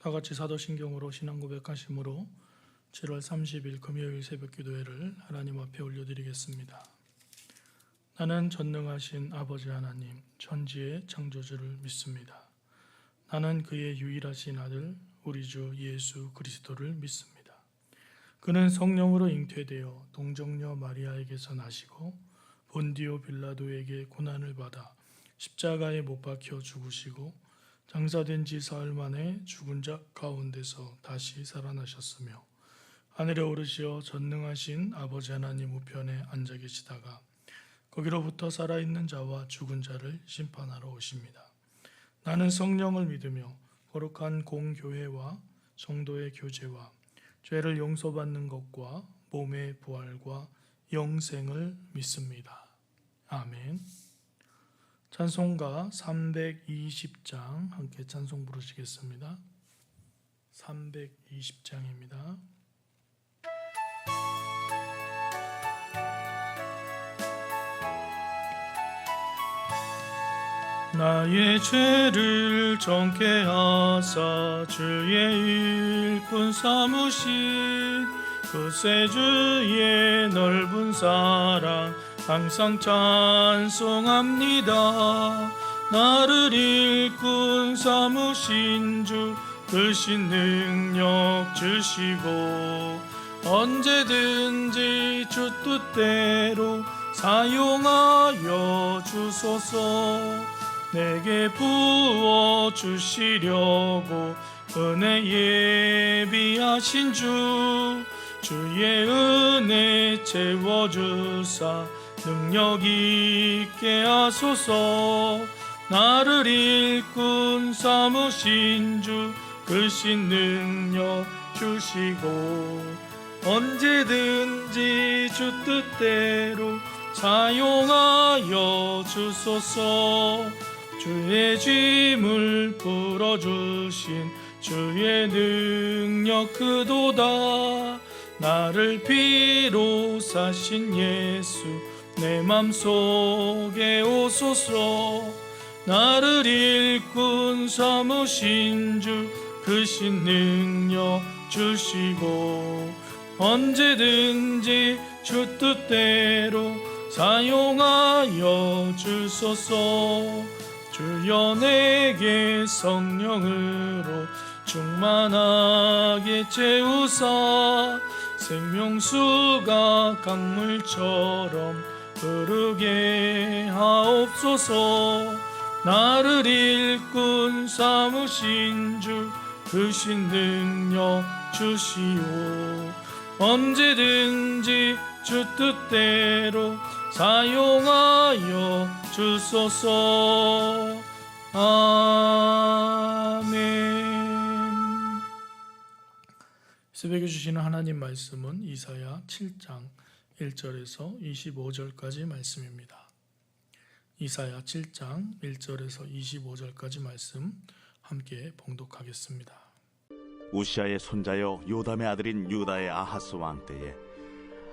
다같이 사도신경으로 신앙 고백하심으로 7월 30일 금요일 새벽 기도회를 하나님 앞에 올려드리겠습니다. 나는 전능하신 아버지 하나님, 천지의 창조주를 믿습니다. 나는 그의 유일하신 아들 우리 주 예수 그리스도를 믿습니다. 그는 성령으로 잉태되어 동정녀 마리아에게서 나시고 본디오 빌라도에게 고난을 받아 십자가에 못 박혀 죽으시고 장사된 지 사흘 만에 죽은 자 가운데서 다시 살아나셨으며 하늘에 오르시어 전능하신 아버지 하나님 우편에 앉아 계시다가 거기로부터 살아있는 자와 죽은 자를 심판하러 오십니다. 나는 성령을 믿으며 거룩한 공교회와 성도의 교제와 죄를 용서받는 것과 몸의 부활과 영생을 믿습니다. 아멘. 찬송가 320장 함께 찬송 부르시겠습니다. 320장입니다. 나의 죄를 정케 하사 주의 일꾼 삼으신 구세주의 넓은 사랑 항상 찬송합니다. 나를 일꾼 삼으신 주 크신 능력 주시고 언제든지 주 뜻대로 사용하여 주소서. 내게 부어주시려고 은혜 예비하신 주 주의 은혜 채워주사 능력 있게 하소서. 나를 일꾼 삼으신 주 크신 능력 주시고 언제든지 주 뜻대로 사용하여 주소서. 주의 짐을 풀어주신 주의 능력 크도다. 나를 피로 사신 예수 내 맘속에 오소서. 나를 일꾼 삼으신 주 크신 능력 주시고 언제든지 주 뜻대로 사용하여 주소서. 주여 내게 성령으로 충만하게 채우사 생명수가 강물처럼 흐르게 하옵소서. 나를 일꾼 삼으신 주 크신 능력 주시오. 언제든지 주 뜻대로 사용하여 주소서. 아멘. 새벽에 주시는 하나님 말씀은 이사야 7장 1절에서 25절까지 말씀입니다. 이사야 7장 1절에서 25절까지 말씀 함께 봉독하겠습니다. 우시아의 손자여 요담의 아들인 유다의 아하스 왕 때에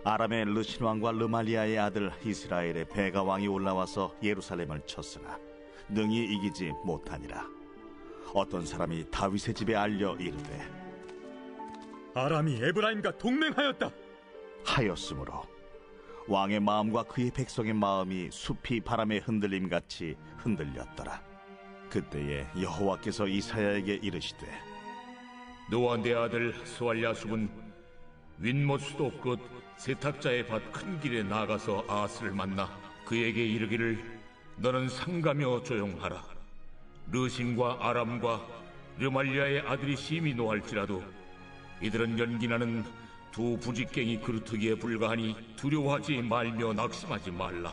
아람의 르신 왕과 르말리아의 아들 이스라엘의 베가 왕이 올라와서 예루살렘을 쳤으나 능히 이기지 못하니라. 어떤 사람이 다윗의 집에 알려 이르되 아람이 에브라임과 동맹하였다 하였으므로 왕의 마음과 그의 백성의 마음이 숲이 바람의 흔들림같이 흔들렸더라. 그때에 여호와께서 이사야에게 이르시되 너와 내 아들 스왈랴숲은 윗못 수도 끝 세탁자의 밭 큰 길에 나가서 아스를 만나 그에게 이르기를 너는 상가며 조용하라. 르신과 아람과 르말리아의 아들이 심히 노할지라도 이들은 연기나는 두 부직갱이 그루터기에 불과하니 두려워하지 말며 낙심하지 말라.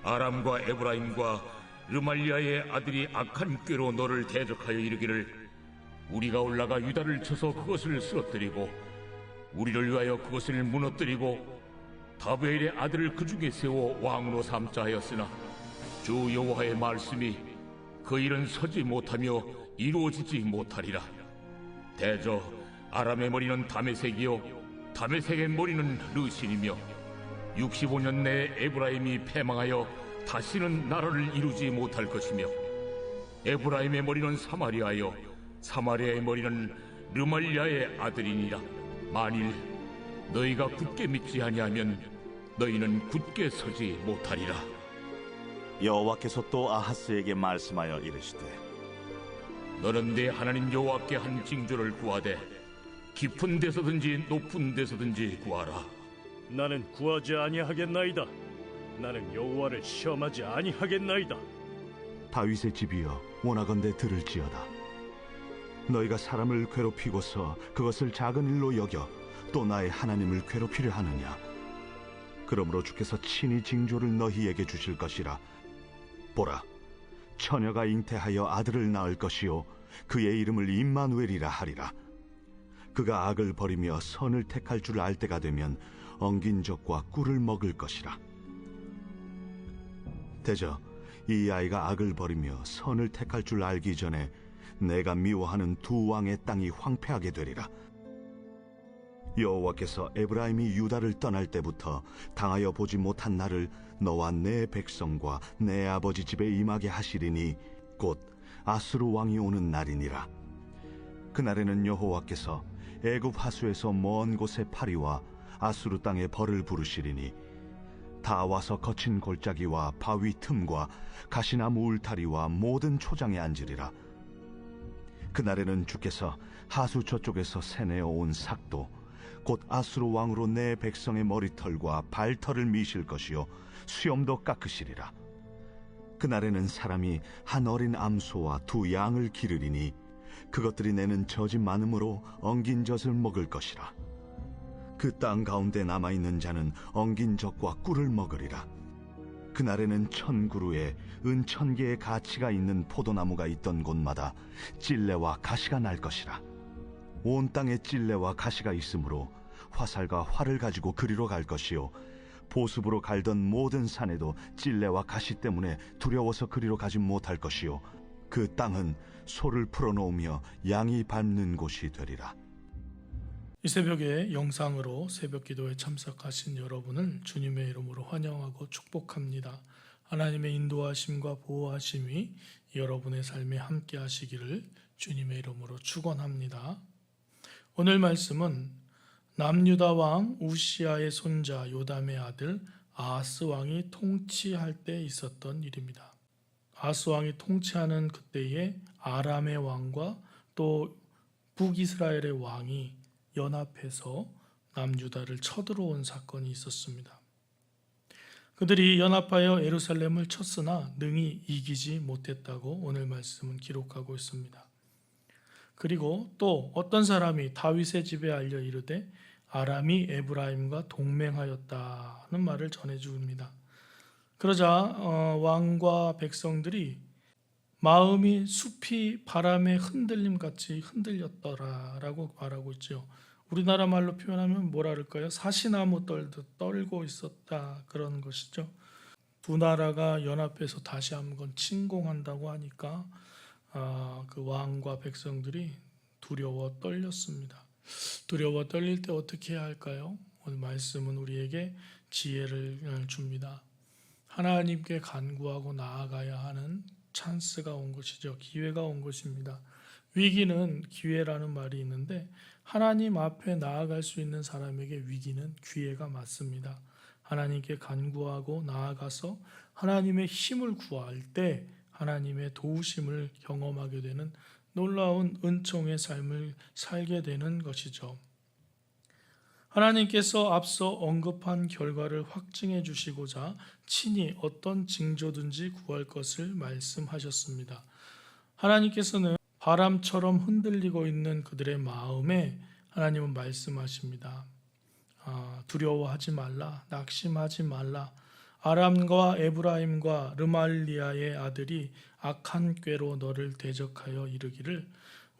아람과 에브라임과 르말리아의 아들이 악한 꾀로 너를 대적하여 이르기를 우리가 올라가 유다를 쳐서 그것을 쓰러뜨리고 우리를 위하여 그것을 무너뜨리고 다베엘의 아들을 그 중에 세워 왕으로 삼자 하였으나 주 여호와의 말씀이 그 일은 서지 못하며 이루어지지 못하리라. 대저 아람의 머리는 다메섹이요 다메섹의 머리는 르신이며 65년 내에 에브라임이 패망하여 다시는 나라를 이루지 못할 것이며 에브라임의 머리는 사마리아여 사마리아의 머리는 르말리아의 아들이니라. 만일 너희가 굳게 믿지 아니하면 너희는 굳게 서지 못하리라. 여호와께서 또 아하스에게 말씀하여 이르시되 너는 내 하나님 여호와께 한 징조를 구하되 깊은 데서든지 높은 데서든지 구하라. 나는 구하지 아니하겠나이다. 나는 여호와를 시험하지 아니하겠나이다. 다윗의 집이여 원하건대 들을지어다. 너희가 사람을 괴롭히고서 그것을 작은 일로 여겨 또 나의 하나님을 괴롭히려 하느냐. 그러므로 주께서 친히 징조를 너희에게 주실 것이라. 보라, 처녀가 잉태하여 아들을 낳을 것이요 그의 이름을 임마누엘이라 하리라. 그가 악을 버리며 선을 택할 줄 알 때가 되면 엉긴 적과 꿀을 먹을 것이라. 대저 이 아이가 악을 버리며 선을 택할 줄 알기 전에 내가 미워하는 두 왕의 땅이 황폐하게 되리라. 여호와께서 에브라임이 유다를 떠날 때부터 당하여 보지 못한 날을 너와 내 백성과 내 아버지 집에 임하게 하시리니 곧 아수르 왕이 오는 날이니라. 그날에는 여호와께서 애굽 하수에서 먼 곳에 파리와 아수르 땅에 벌을 부르시리니 다 와서 거친 골짜기와 바위 틈과 가시나무 울타리와 모든 초장에 앉으리라. 그날에는 주께서 하수 저쪽에서 새내어 온 삭도 곧 아수르 왕으로 내 백성의 머리털과 발털을 미실 것이요 수염도 깎으시리라. 그날에는 사람이 한 어린 암소와 두 양을 기르리니 그것들이 내는 젖이 많음으로 엉긴 젖을 먹을 것이라. 그 땅 가운데 남아있는 자는 엉긴 젖과 꿀을 먹으리라. 그날에는 1000그루에 은 1000개의 가치가 있는 포도나무가 있던 곳마다 찔레와 가시가 날 것이라. 온 땅에 찔레와 가시가 있으므로 화살과 활을 가지고 그리로 갈 것이요 보습으로 갈던 모든 산에도 찔레와 가시 때문에 두려워서 그리로 가지 못할 것이요 그 땅은 소를 풀어놓으며 양이 밟는 곳이 되리라. 이 새벽에 영상으로 새벽기도에 참석하신 여러분을 주님의 이름으로 환영하고 축복합니다. 하나님의 인도하심과 보호하심이 여러분의 삶에 함께 하시기를 주님의 이름으로 축원합니다. 오늘 말씀은 남유다 왕 우시아의 손자 요담의 아들 아하스 왕이 통치할 때 있었던 일입니다. 아하스 왕이 통치하는 그때에 아람의 왕과 또 북이스라엘의 왕이 연합해서 남유다를 쳐들어온 사건이 있었습니다. 그들이 연합하여 예루살렘을 쳤으나 능히 이기지 못했다고 오늘 말씀은 기록하고 있습니다. 그리고 또 어떤 사람이 다윗의 집에 알려 이르되 아람이 에브라임과 동맹하였다는 말을 전해줍니다. 그러자 왕과 백성들이 마음이 숲이 바람의 흔들림같이 흔들렸더라라고 말하고 있죠. 우리나라 말로 표현하면 뭐라 그럴까요? 사시나무 떨듯 떨고 있었다, 그런 것이죠. 두 나라가 연합해서 다시 한번 침공한다고 하니까 그 왕과 백성들이 두려워 떨렸습니다. 두려워 떨릴 때 어떻게 해야 할까요? 오늘 말씀은 우리에게 지혜를 줍니다. 하나님께 간구하고 나아가야 하는 찬스가 온 것이죠. 기회가 온 것입니다. 위기는 기회라는 말이 있는데 하나님 앞에 나아갈 수 있는 사람에게 위기는 기회가 맞습니다. 하나님께 간구하고 나아가서 하나님의 힘을 구할 때 하나님의 도우심을 경험하게 되는 놀라운 은총의 삶을 살게 되는 것이죠. 하나님께서 앞서 언급한 결과를 확증해 주시고자 친히 어떤 징조든지 구할 것을 말씀하셨습니다. 하나님께서는 바람처럼 흔들리고 있는 그들의 마음에 하나님은 말씀하십니다. 두려워하지 말라, 낙심하지 말라. 아람과 에브라임과 르말리아의 아들이 악한 꾀로 너를 대적하여 이르기를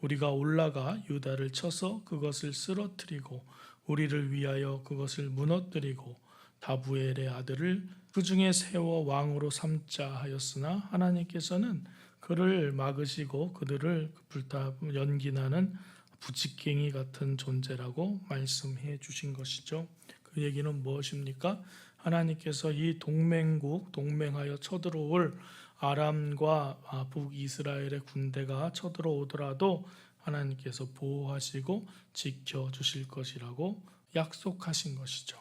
우리가 올라가 유다를 쳐서 그것을 쓰러뜨리고 우리를 위하여 그것을 무너뜨리고 다부엘의 아들을 그 중에 세워 왕으로 삼자 하였으나 하나님께서는 그를 막으시고 그들을 불타 연기나는 부직갱이 같은 존재라고 말씀해 주신 것이죠. 그 얘기는 무엇입니까? 하나님께서 이 동맹국, 동맹하여 쳐들어올 아람과 북이스라엘의 군대가 쳐들어오더라도 하나님께서 보호하시고 지켜주실 것이라고 약속하신 것이죠.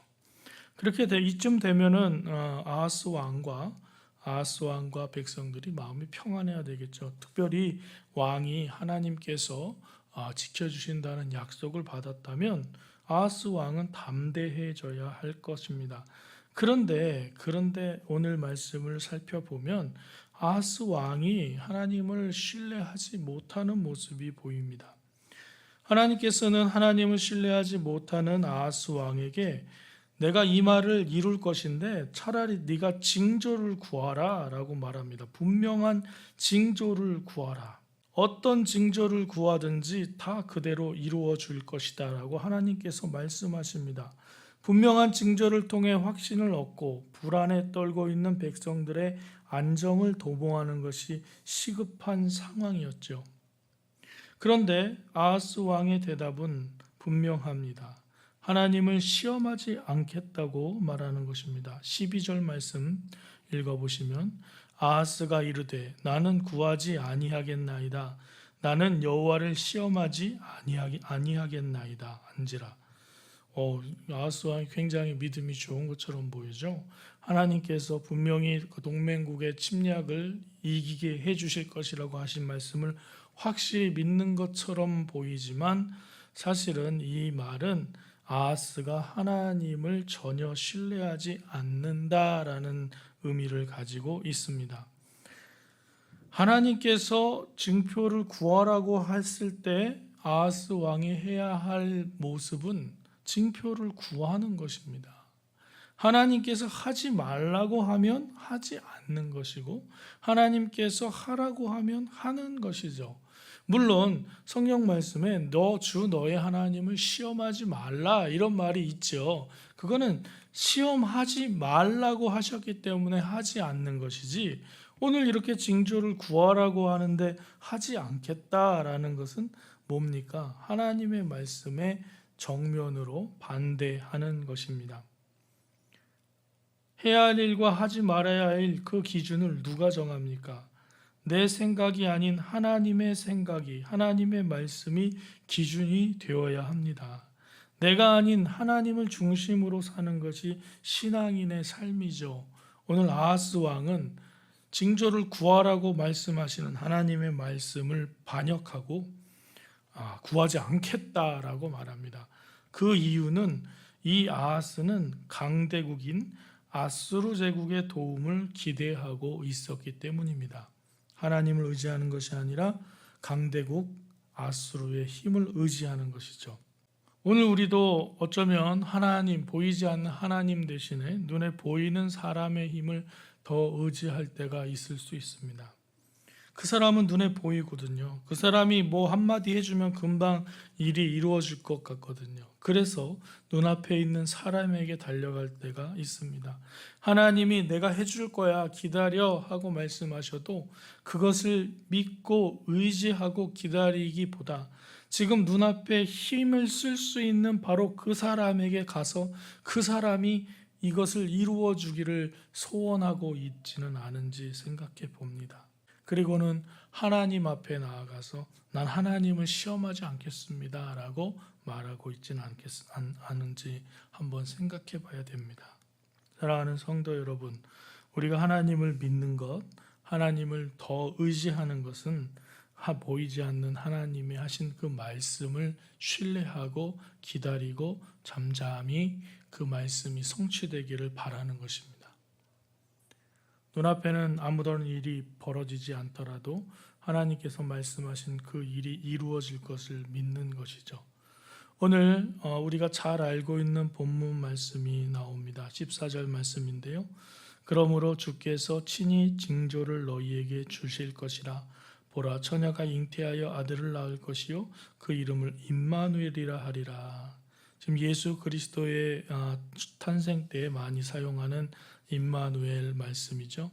그렇게 이쯤 되면은 아하스 왕과 백성들이 마음이 평안해야 되겠죠. 특별히 왕이 하나님께서 지켜주신다는 약속을 받았다면 아하스 왕은 담대해져야 할 것입니다. 그런데 오늘 말씀을 살펴보면 아하스 왕이 하나님을 신뢰하지 못하는 모습이 보입니다. 하나님께서는 하나님을 신뢰하지 못하는 아하스 왕에게 내가 이 말을 이룰 것인데 차라리 네가 징조를 구하라 라고 말합니다. 분명한 징조를 구하라. 어떤 징조를 구하든지 다 그대로 이루어 줄 것이다 라고 하나님께서 말씀하십니다. 분명한 징조를 통해 확신을 얻고 불안에 떨고 있는 백성들의 안정을 도모하는 것이 시급한 상황이었죠. 그런데 아하스 왕의 대답은 분명합니다. 하나님을 시험하지 않겠다고 말하는 것입니다. 12절 말씀 읽어보시면 아하스가 이르되 나는 구하지 아니하겠나이다. 나는 여호와를 시험하지 아니하겠나이다. 안지라. 아하스 왕이 굉장히 믿음이 좋은 것처럼 보이죠. 하나님께서 분명히 그 동맹국의 침략을 이기게 해주실 것이라고 하신 말씀을 확실히 믿는 것처럼 보이지만 사실은 이 말은 아하스가 하나님을 전혀 신뢰하지 않는다라는 의미를 가지고 있습니다. 하나님께서 징표를 구하라고 했을 때 아하스 왕이 해야 할 모습은 징표를 구하는 것입니다. 하나님께서 하지 말라고 하면 하지 않는 것이고 하나님께서 하라고 하면 하는 것이죠. 물론 성경 말씀에 너의 하나님을 시험하지 말라 이런 말이 있죠. 그거는 시험하지 말라고 하셨기 때문에 하지 않는 것이지 오늘 이렇게 징조를 구하라고 하는데 하지 않겠다라는 것은 뭡니까? 하나님의 말씀에 정면으로 반대하는 것입니다. 해야 할 일과 하지 말아야 할 그 기준을 누가 정합니까? 내 생각이 아닌 하나님의 생각이, 하나님의 말씀이 기준이 되어야 합니다. 내가 아닌 하나님을 중심으로 사는 것이 신앙인의 삶이죠. 오늘 아하스 왕은 징조를 구하라고 말씀하시는 하나님의 말씀을 반역하고 구하지 않겠다라고 말합니다. 그 이유는 이 아하스는 강대국인 아수르 제국의 도움을 기대하고 있었기 때문입니다. 하나님을 의지하는 것이 아니라 강대국 아수르의 힘을 의지하는 것이죠. 오늘 우리도 어쩌면 하나님, 보이지 않는 하나님 대신에 눈에 보이는 사람의 힘을 더 의지할 때가 있을 수 있습니다. 그 사람은 눈에 보이거든요. 그 사람이 뭐 한마디 해주면 금방 일이 이루어질 것 같거든요. 그래서 눈앞에 있는 사람에게 달려갈 때가 있습니다. 하나님이 내가 해줄 거야 기다려 하고 말씀하셔도 그것을 믿고 의지하고 기다리기보다 지금 눈앞에 힘을 쓸 수 있는 바로 그 사람에게 가서 그 사람이 이것을 이루어 주기를 소원하고 있지는 않은지 생각해 봅니다. 그리고는 하나님 앞에 나아가서 난 하나님을 시험하지 않겠습니다 라고 말하고 있지는 않은지 한번 생각해 봐야 됩니다. 사랑하는 성도 여러분, 우리가 하나님을 믿는 것, 하나님을 더 의지하는 것은 보이지 않는 하나님이 하신 그 말씀을 신뢰하고 기다리고 잠잠히 그 말씀이 성취되기를 바라는 것입니다. 눈앞에는 아무런 일이 벌어지지 않더라도 하나님께서 말씀하신 그 일이 이루어질 것을 믿는 것이죠. 오늘 우리가 잘 알고 있는 본문 말씀이 나옵니다. 14절 말씀인데요. 그러므로 주께서 친히 징조를 너희에게 주실 것이라. 보라, 처녀가 잉태하여 아들을 낳을 것이요 그 이름을 임마누엘이라 하리라. 지금 예수 그리스도의 탄생 때 많이 사용하는 임마누엘 말씀이죠.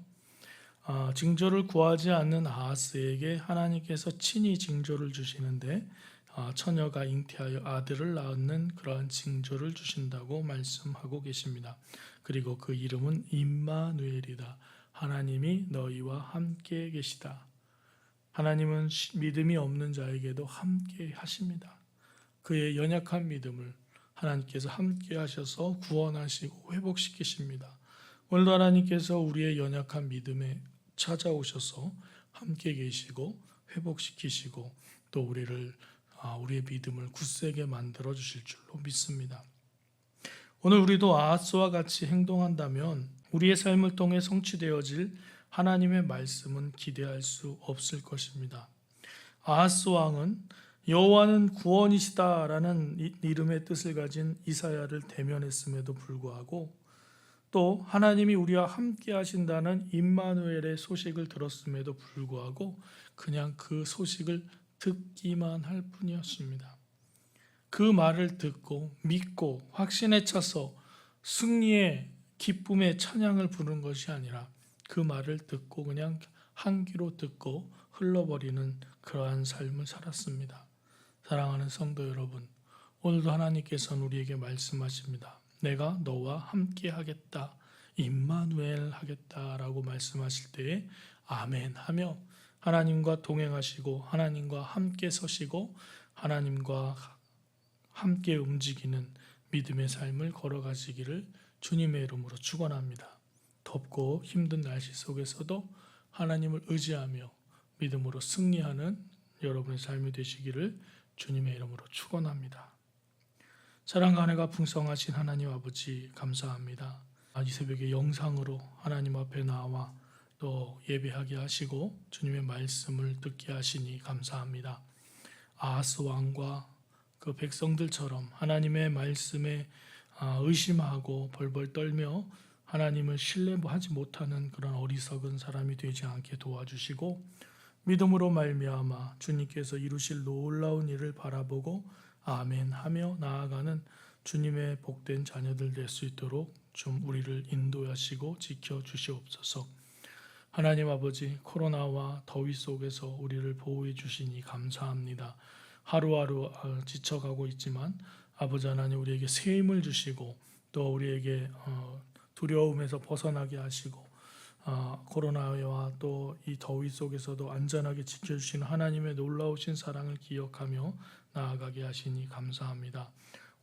징조를 구하지 않는 아하스에게 하나님께서 친히 징조를 주시는데 처녀가 잉태하여 아들을 낳는 그러한 징조를 주신다고 말씀하고 계십니다. 그리고 그 이름은 임마누엘이다. 하나님이 너희와 함께 계시다. 하나님은 믿음이 없는 자에게도 함께 하십니다. 그의 연약한 믿음을 하나님께서 함께 하셔서 구원하시고 회복시키십니다. 오늘도 하나님께서 우리의 연약한 믿음에 찾아오셔서 함께 계시고 회복시키시고 또 우리의 믿음을 굳세게 만들어 주실 줄로 믿습니다. 오늘 우리도 아하스와 같이 행동한다면 우리의 삶을 통해 성취되어질 하나님의 말씀은 기대할 수 없을 것입니다. 아하스 왕은 여호와는 구원이시다라는 이름의 뜻을 가진 이사야를 대면했음에도 불구하고 또 하나님이 우리와 함께 하신다는 임마누엘의 소식을 들었음에도 불구하고 그냥 그 소식을 듣기만 할 뿐이었습니다. 그 말을 듣고 믿고 확신에 차서 승리의 기쁨의 찬양을 부른 것이 아니라 그 말을 듣고 그냥 한 귀로 듣고 흘러버리는 그러한 삶을 살았습니다. 사랑하는 성도 여러분, 오늘도 하나님께서는 우리에게 말씀하십니다. 내가 너와 함께 하겠다, 임마누엘 하겠다라고 말씀하실 때에 아멘 하며 하나님과 동행하시고 하나님과 함께 서시고 하나님과 함께 움직이는 믿음의 삶을 걸어가시기를 주님의 이름으로 축원합니다. 덥고 힘든 날씨 속에서도 하나님을 의지하며 믿음으로 승리하는 여러분의 삶이 되시기를 주님의 이름으로 축원합니다. 사랑과 은혜가 풍성하신 하나님 아버지 감사합니다. 이 새벽에 영상으로 하나님 앞에 나와 또 예배하게 하시고 주님의 말씀을 듣게 하시니 감사합니다. 아하스 왕과 그 백성들처럼 하나님의 말씀에 의심하고 벌벌 떨며 하나님을 신뢰하지 못하는 그런 어리석은 사람이 되지 않게 도와주시고 믿음으로 말미암아 주님께서 이루실 놀라운 일을 바라보고 아멘 하며 나아가는 주님의 복된 자녀들 될 수 있도록 좀 우리를 인도하시고 지켜주시옵소서. 하나님 아버지, 코로나와 더위 속에서 우리를 보호해 주시니 감사합니다. 하루하루 지쳐가고 있지만 아버지 하나님 우리에게 새 힘을 주시고 또 우리에게 두려움에서 벗어나게 하시고 코로나와 또 이 더위 속에서도 안전하게 지켜주시는 하나님의 놀라우신 사랑을 기억하며 나아가게 하시니 감사합니다.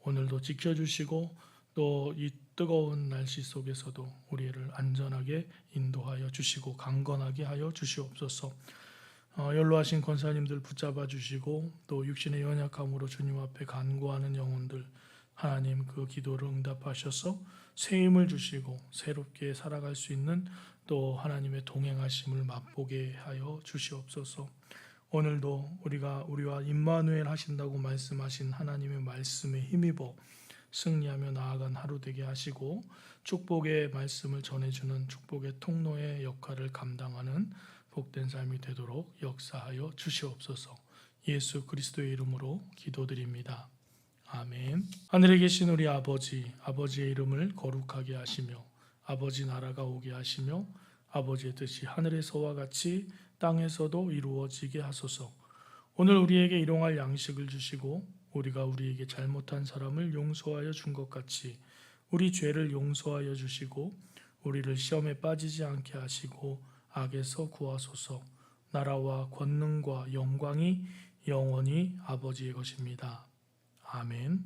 오늘도 지켜주시고 또 이 뜨거운 날씨 속에서도 우리를 안전하게 인도하여 주시고 강건하게 하여 주시옵소서. 연로하신 권사님들 붙잡아 주시고 또 육신의 연약함으로 주님 앞에 간구하는 영혼들 하나님 그 기도를 응답하셔서 새 힘을 주시고 새롭게 살아갈 수 있는 또 하나님의 동행하심을 맛보게 하여 주시옵소서. 오늘도 우리와 임마누엘 하신다고 말씀하신 하나님의 말씀에 힘입어 승리하며 나아간 하루 되게 하시고 축복의 말씀을 전해주는 축복의 통로의 역할을 감당하는 복된 삶이 되도록 역사하여 주시옵소서. 예수 그리스도의 이름으로 기도드립니다. 아멘. 하늘에 계신 우리 아버지, 아버지의 이름을 거룩하게 하시며 아버지 나라가 오게 하시며 아버지의 뜻이 하늘에서와 같이 땅에서도 이루어지게 하소서. 오늘 우리에게 일용할 양식을 주시고 우리가 우리에게 잘못한 사람을 용서하여 준 것 같이 우리 죄를 용서하여 주시고 우리를 시험에 빠지지 않게 하시고 악에서 구하소서. 나라와 권능과 영광이 영원히 아버지의 것입니다. 아멘.